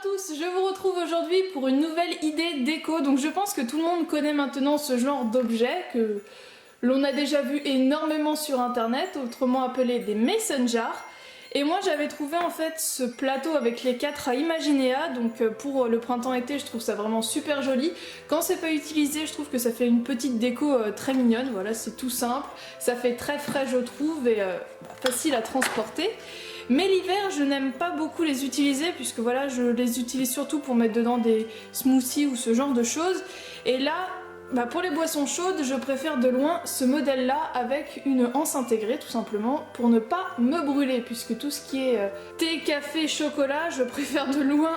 tous, je vous retrouve aujourd'hui pour une nouvelle idée déco. Donc je pense que tout le monde connaît maintenant ce genre d'objet que l'on a déjà vu énormément sur internet, autrement appelé des mason jars. Et moi j'avais trouvé en fait ce plateau avec les 4 à Imaginea, donc pour le printemps-été je trouve ça vraiment super joli. Quand c'est pas utilisé je trouve que ça fait une petite déco très mignonne, voilà c'est tout simple, ça fait très frais je trouve et facile à transporter. Mais l'hiver je n'aime pas beaucoup les utiliser puisque voilà je les utilise surtout pour mettre dedans des smoothies ou ce genre de choses. Et là pour les boissons chaudes, je préfère de loin ce modèle-là avec une anse intégrée tout simplement pour ne pas me brûler puisque tout ce qui est thé, café, chocolat, je préfère de loin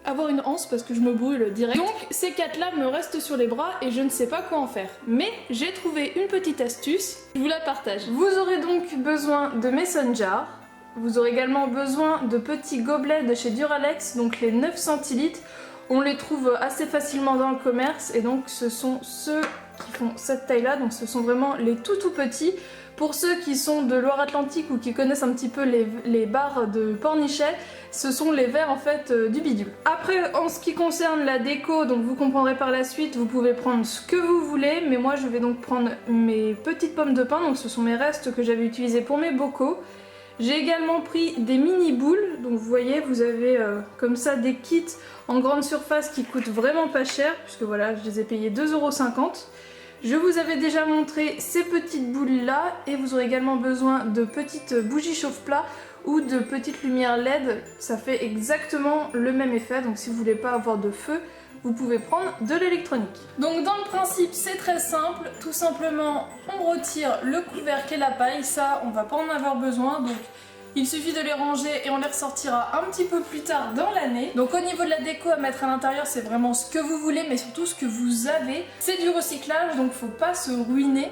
avoir une anse parce que je me brûle direct. Donc ces 4-là me restent sur les bras et je ne sais pas quoi en faire. Mais j'ai trouvé une petite astuce, je vous la partage. Vous aurez donc besoin de mason jars, vous aurez également besoin de petits gobelets de chez Duralex, donc les 9 centilitres. On les trouve assez facilement dans le commerce et donc ce sont ceux qui font cette taille là, donc ce sont vraiment les tout petits. Pour ceux qui sont de Loire-Atlantique ou qui connaissent un petit peu les bars de Pornichet, ce sont les verres en fait du bidule. Après en ce qui concerne la déco, donc vous comprendrez par la suite, vous pouvez prendre ce que vous voulez, mais moi je vais donc prendre mes petites pommes de pin, donc ce sont mes restes que j'avais utilisés pour mes bocaux. J'ai également pris des mini boules, donc vous voyez vous avez comme ça des kits en grande surface qui coûtent vraiment pas cher, puisque voilà je les ai payés 2,50 €. Je vous avais déjà montré ces petites boules là et vous aurez également besoin de petites bougies chauffe-plat ou de petites lumières LED, ça fait exactement le même effet, donc si vous voulez pas avoir de feu, vous pouvez prendre de l'électronique. Donc dans le principe c'est très simple, tout simplement on retire le couvercle et la paille, ça on va pas en avoir besoin, donc il suffit de les ranger et on les ressortira un petit peu plus tard dans l'année. Donc au niveau de la déco à mettre à l'intérieur c'est vraiment ce que vous voulez mais surtout ce que vous avez. C'est du recyclage donc faut pas se ruiner.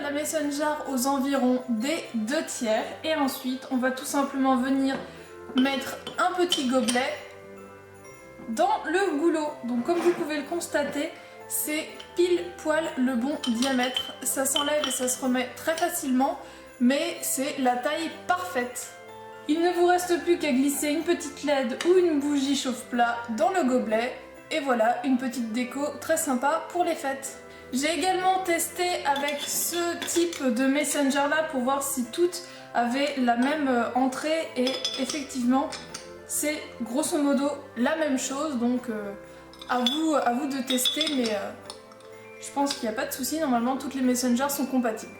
La mason jar aux environs des 2/3 et ensuite on va tout simplement venir mettre un petit gobelet dans le goulot. Donc comme vous pouvez le constater, c'est pile poil le bon diamètre, ça s'enlève et ça se remet très facilement mais c'est la taille parfaite. Il ne vous reste plus qu'à glisser une petite LED ou une bougie chauffe-plat dans le gobelet et voilà une petite déco très sympa pour les fêtes. J'ai également testé avec ce type de mason jar là pour voir si toutes avaient la même entrée et effectivement c'est grosso modo la même chose, donc à vous de tester, mais je pense qu'il n'y a pas de souci, normalement toutes les mason jars sont compatibles.